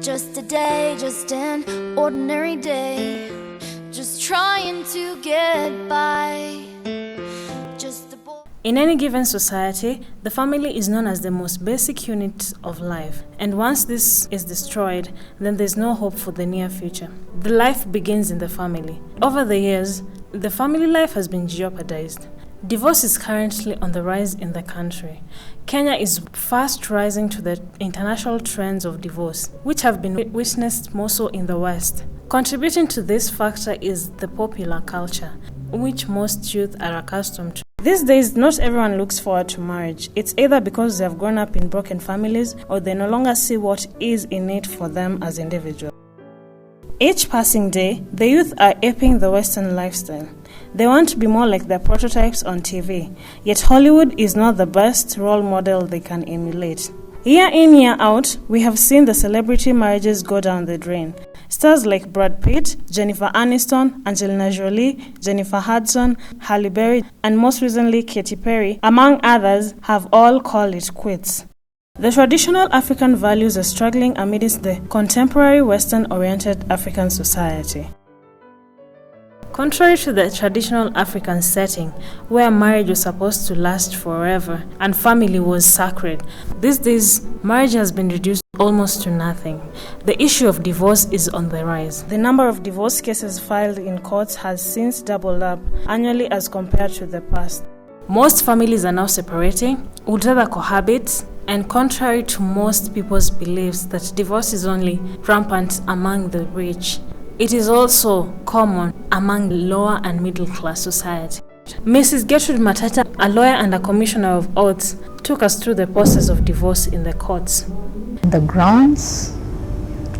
Just a day, just an ordinary day, just trying to get by. Just a boy. In any given society, the family is known as the most basic unit of life. And once this is destroyed, then there's no hope for the near future. The life begins in the family. Over the years, the family life has been jeopardized. Divorce is currently on the rise in the country. Kenya is fast rising to the international trends of divorce, which have been witnessed more so in the West. Contributing to this factor is the popular culture, which most youth are accustomed to. These days, not everyone looks forward to marriage. It's either because they have grown up in broken families or they no longer see what is in it for them as individuals. Each passing day, the youth are aping the Western lifestyle. They want to be more like their prototypes on TV, yet Hollywood is not the best role model they can emulate. Year in, year out, we have seen the celebrity marriages go down the drain. Stars like Brad Pitt, Jennifer Aniston, Angelina Jolie, Jennifer Hudson, Halle Berry, and most recently Katy Perry, among others, have all called it quits. The traditional African values are struggling amidst the contemporary Western-oriented African society. Contrary to the traditional African setting, where marriage was supposed to last forever and family was sacred, these days marriage has been reduced almost to nothing. The issue of divorce is on the rise. The number of divorce cases filed in courts has since doubled up annually as compared to the past. Most families are now separating, would rather cohabit, and contrary to most people's beliefs that divorce is only rampant among the rich, it is also common among lower and middle class society. Mrs. Gertrude Matata, a lawyer and a commissioner of oaths, took us through the process of divorce in the courts. The grounds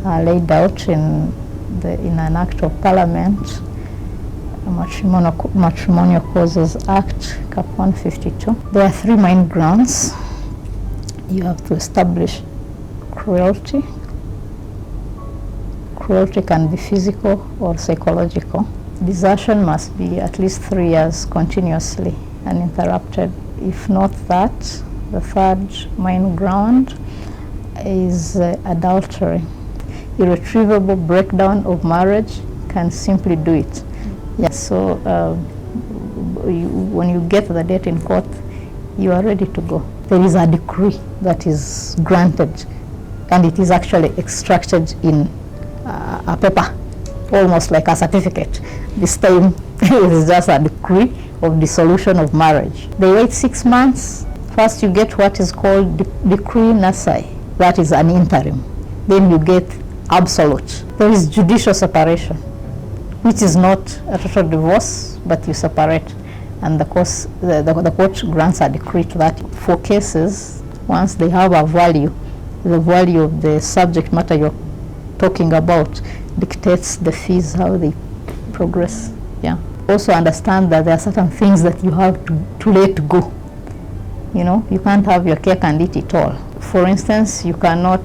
are laid out in an act of parliament, Matrimonial Causes Act, Cap 152. There are three main grounds. You have to establish cruelty. Cruelty can be physical or psychological. Desertion must be at least 3 years continuously uninterrupted. If not that, the third main ground is adultery. Irretrievable breakdown of marriage can simply do it. Yes, so when you get the date in court, you are ready to go. There is a decree that is granted, and it is actually extracted in a paper, almost like a certificate. This time it is just a decree of dissolution of marriage. They wait 6 months. First you get what is called decree nisi, that is an interim. Then you get absolute. There is judicial separation, which is not a total divorce, but you separate. And the court grants a decree to that. For cases, once they have a value, the value of the subject matter you're talking about dictates the fees, how they progress. Yeah. Also understand that there are certain things that you have to let go. You know, you can't have your cake and eat it all. For instance, you cannot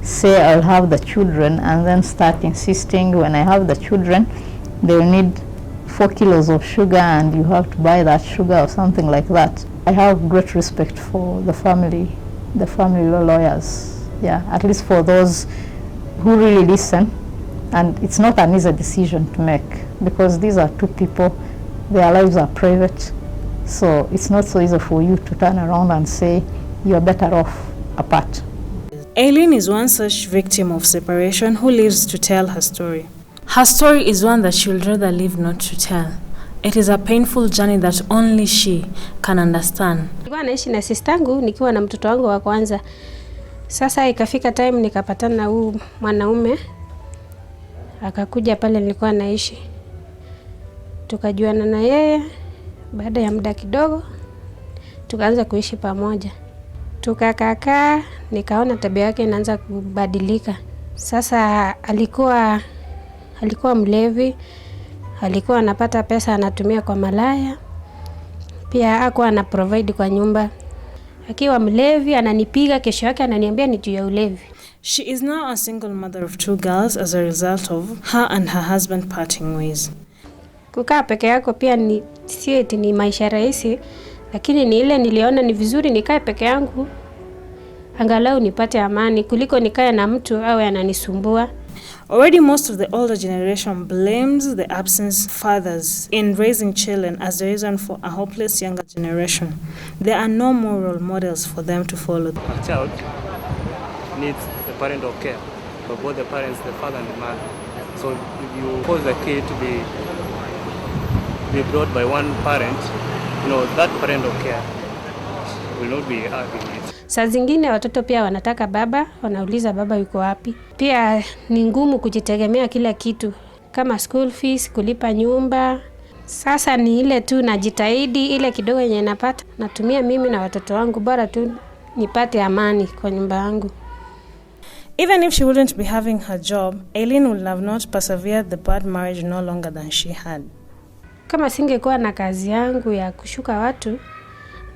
say I'll have the children and then start insisting when I have the children they'll need 4 kilos of sugar and you have to buy that sugar or something like that. I have great respect for the family law lawyers. Yeah, at least for those who really listen. And it's not an easy decision to make because these are two people, their lives are private. So it's not so easy for you to turn around and say you're better off apart. Aileen is one such victim of separation who lives to tell her story. Her story is one that she would rather live not to tell. It is a painful journey that only she can understand. Nilikuwa naishi na sistangu nikiwa na mtoto wangu wa kwanza. Sasa ikafika time nikapatana na huyu mwanaume. Akakuja pale nilikuwa naishi. Tukajuana na yeye. Baada ya muda kidogo tukaanza kuishi pamoja. Tukakaa, nikaona tabia yake inaanza kubadilika. Sasa alikuwa mlevi, alikuwa anapata pesa anatumia kwa malaya. Pia hakuwa ana provide kwa nyumba. Akiwa mlevi ananipiga, kesho yake ananiambia ni juu ya ulevi. She is now a single mother of 2 girls as a result of her and her husband parting ways. Kukaa peke yako pia si eti ni maisha rahisi, lakini ni ile niliona ni vizuri nikae peke yangu angalau nipate amani kuliko nikae na mtu awe ananisumbua. Already most of the older generation blames the absent fathers in raising children as the reason for a hopeless younger generation. There are no more role models for them to follow. A child needs the parental care for both the parents, the father and the mother. So if you force a kid to be brought by one parent, that parental care will not be having it. Saa zingine watoto pia wanataka baba, wanauliza baba yuko wapi. Pia ni ngumu kujitegemea kila kitu, kama school fees, kulipa nyumba. Sasa ni ile tu najitahidi, ile kidogo yenye napata natumia mimi na watoto wangu, bora tu nipate amani kwa nyumba yangu. Even if she wouldn't be having her job, Eileen would have not persevered the bad marriage no longer than she had. Kama singekuwa na kazi yangu ya kushuka watu,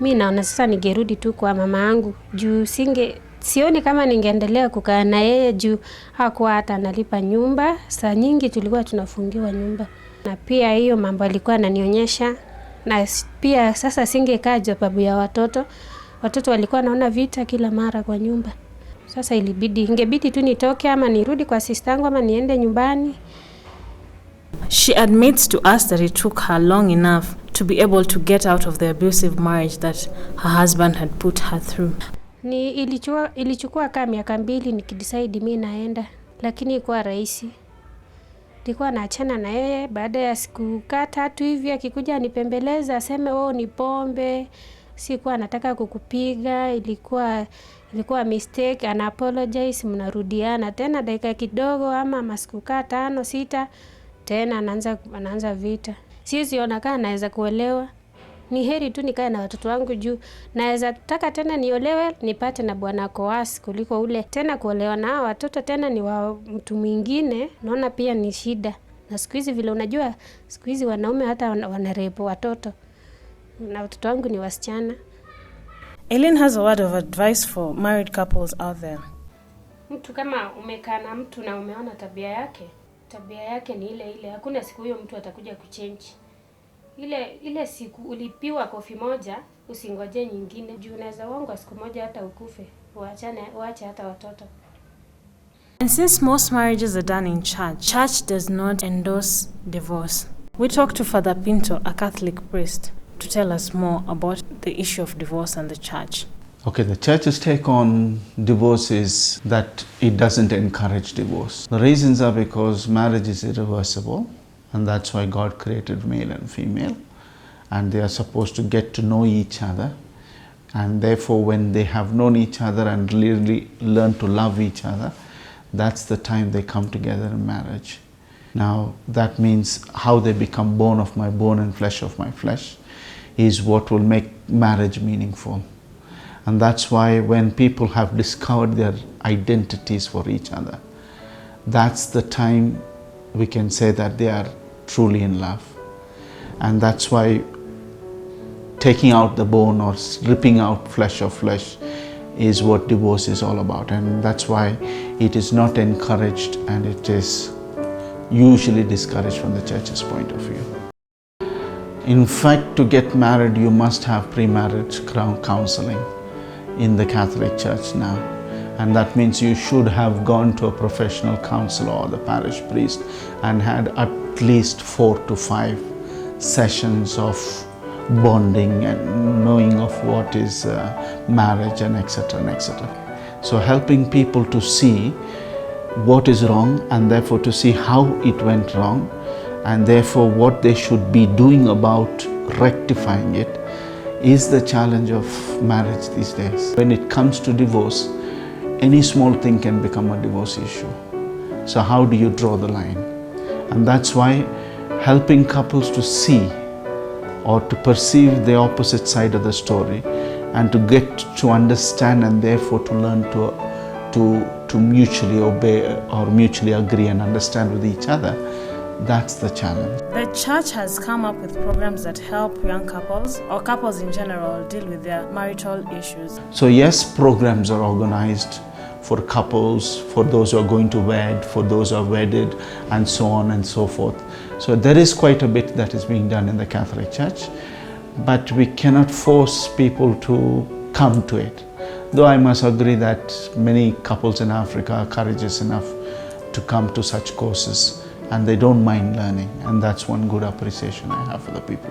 mimi naona sasa ningerudi tu kwa mama yangu. Juu sioni kama ningeendelea kukaa na yeye juu hakuwa hata analipa nyumba. Saa nyingi tulikuwa tunafungiwa nyumba. Na pia hiyo mambo alikuwa ananionyesha. Na pia sasa singekaa sababu ya watoto. Watoto walikuwa naona vita kila mara kwa nyumba. Sasa ingebidi tu nitoke ama nirudi kwa sister yangu ama niende nyumbani. She admits to us that it took her long enough to be able to get out of the abusive marriage that her husband had put her through. Ilichukua kama miaka 2 nikidecide mimi naenda, lakini ilikuwa rahisi. Nilikuwa naachana na yeye baada ya siku 3 hivi, akikuja anipembeleza aseme ni pombe, sikuwa nataka kukupiga, ilikuwa mistake, ana apologize, mnarudiana tena dakika kidogo ama masiku 5 6 tena anaanza vita. Siwezi ona kama naweza kuolewa. Ni heri tu nikae na watoto wangu juu naweza taka tena niolewe nipate na bwana koasi kuliko ule tena kuolewa na watoto tena ni wa mtu mwingine. Naona pia ni shida. Na siku hizi vile unajua siku hizi wanaume hata wanarepo watoto. Na watoto wangu ni wasichana. Eileen has a word of advice for married couples out there. Mtu kama umekaa na mtu na umeona tabia yake ni ile. Hakuna siku hiyo mtu atakuja kuchange. Ile siku ulipiwa kofi moja, usingoje nyingine. Juu unaweza uongwa siku moja hata ukufe. Uache hata watoto. And since most marriages are done in church does not endorse divorce. We talked to Father Pinto, a Catholic priest, to tell us more about the issue of divorce and the church. Okay, the church's take on divorce is that it doesn't encourage divorce. The reasons are because marriage is irreversible, and that's why God created male and female, and they are supposed to get to know each other, and therefore when they have known each other and really learn to love each other, that's the time they come together in marriage. Now that means how they become bone of my bone and flesh of my flesh is what will make marriage meaningful. And that's why when people have discovered their identities for each other, that's the time we can say that they are truly in love. And that's why taking out the bone or ripping out flesh of flesh is what divorce is all about. And that's why it is not encouraged, and it is usually discouraged from the church's point of view. In fact, to get married, you must have pre-marriage counseling in the Catholic Church now. And that means you should have gone to a professional counselor or the parish priest and had at least 4 to 5 sessions of bonding and knowing of what is marriage and etc. and etc. So helping people to see what is wrong and therefore to see how it went wrong and therefore what they should be doing about rectifying it is the challenge of marriage these days. When it comes to divorce, any small thing can become a divorce issue. So how do you draw the line? And that's why helping couples to see or to perceive the opposite side of the story and to get to understand and therefore to learn to mutually obey or mutually agree and understand with each other, that's the challenge. The church has come up with programs that help young couples or couples in general deal with their marital issues. So yes, programs are organized for couples, for those who are going to wed, for those who are wedded, and so on and so forth. So there is quite a bit that is being done in the Catholic Church, but we cannot force people to come to it. Though I must agree that many couples in Africa are courageous enough to come to such courses and they don't mind learning, and that's one good appreciation I have for the people.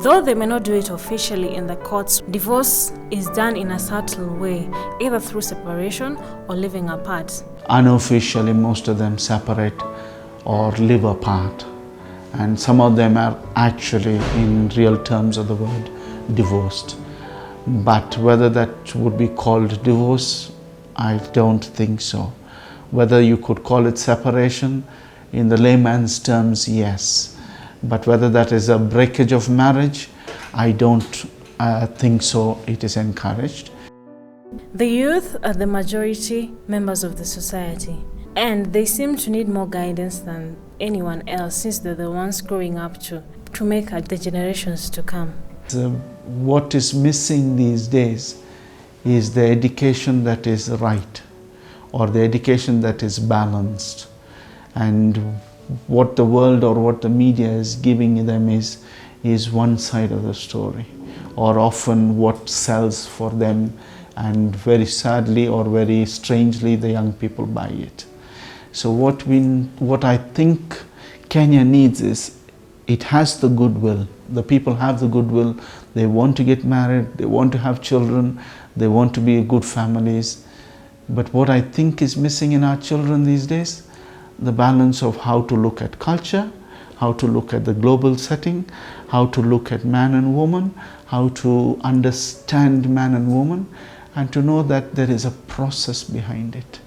Though they may not do it officially in the courts, divorce is done in a subtle way, either through separation or living apart. Unofficially, most of them separate or live apart, and some of them are actually, in real terms of the word, divorced. But whether that would be called divorce, I don't think so. Whether you could call it separation, in the layman's terms, yes. But whether that is a breakage of marriage, I don't think so. It is encouraged. The youth are the majority members of the society, and they seem to need more guidance than anyone else, since they're the ones growing up to make the generations to come. What is missing these days is the education that is right, or the education that is balanced. And what the world or what the media is giving them is one side of the story, or often what sells for them, and very sadly or very strangely the young people buy it. So what I think Kenya needs is, it has the goodwill. The people have the goodwill. They want to get married, they want to have children, they want to be good families. But what I think is missing in our children these days, the balance of how to look at culture, how to look at the global setting, how to look at man and woman, how to understand man and woman, and to know that there is a process behind it.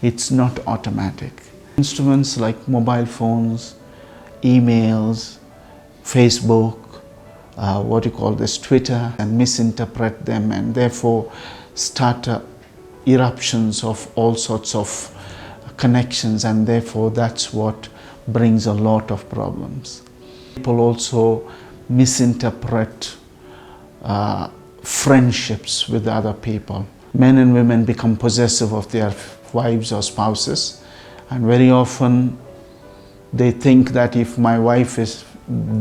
It's not automatic. Instruments like mobile phones, emails, Facebook, Twitter, and misinterpret them, and therefore start eruptions of all sorts of connections, and therefore that's what brings a lot of problems. People also misinterpret friendships with other people. Men and women become possessive of their wives or spouses, and very often they think that if my wife is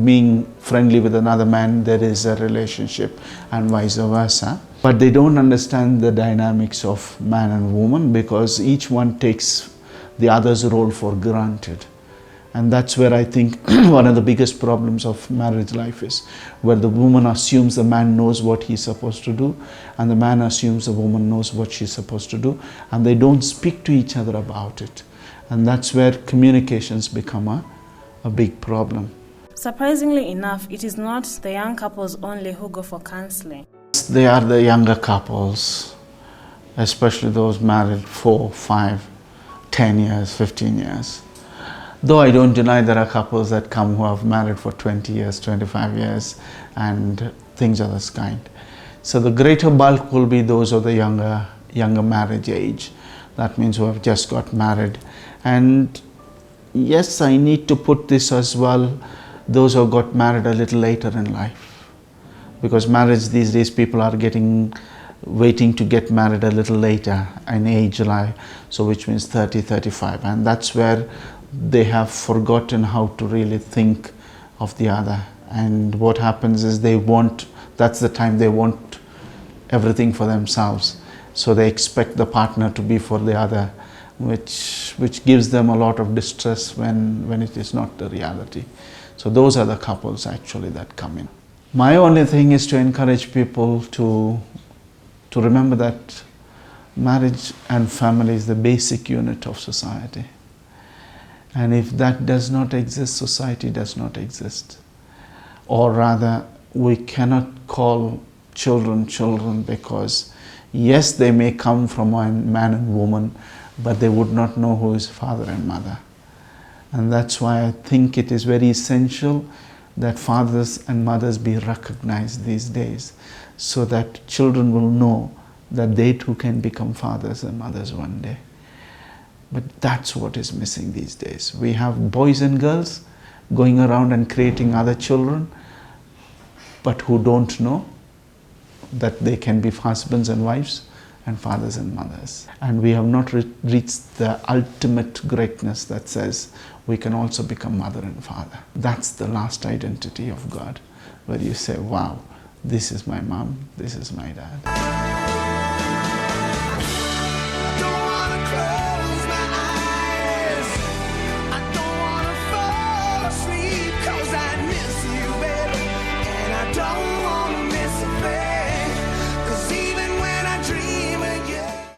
being friendly with another man, there is a relationship, and vice versa. But they don't understand the dynamics of man and woman, because each one takes the other's role for granted. And that's where I think one of the biggest problems of marriage life is, where the woman assumes the man knows what he's supposed to do, and the man assumes the woman knows what she's supposed to do, and they don't speak to each other about it. And that's where communications become a big problem. Surprisingly enough, it is not the young couples only who go for counseling. They are the younger couples, especially those married 4, 5, 10 years, 15 years. Though I don't deny there are couples that come who have married for 20 years, 25 years, and things of this kind. So the greater bulk will be those of the younger marriage age. That means who have just got married. And yes, I need to put this as well, those who got married a little later in life. Because marriage these days, people are waiting to get married a little later in age, so which means 30, 35. And that's where they have forgotten how to really think of the other. And what happens is that's the time they want everything for themselves. So they expect the partner to be for the other, which gives them a lot of distress when it is not the reality. So those are the couples actually that come in. My only thing is to encourage people to remember that marriage and family is the basic unit of society. And if that does not exist, society does not exist. Or rather, we cannot call children children, because yes, they may come from a man and woman, but they would not know who is father and mother. And that's why I think it is very essential that fathers and mothers be recognized these days, so that children will know that they too can become fathers and mothers one day. But that's what is missing these days. We have boys and girls going around and creating other children, but who don't know that they can be husbands and wives and fathers and mothers. And we have not reached the ultimate greatness that says we can also become mother and father. That's the last identity of God, where you say, wow, this is my mom, this is my dad.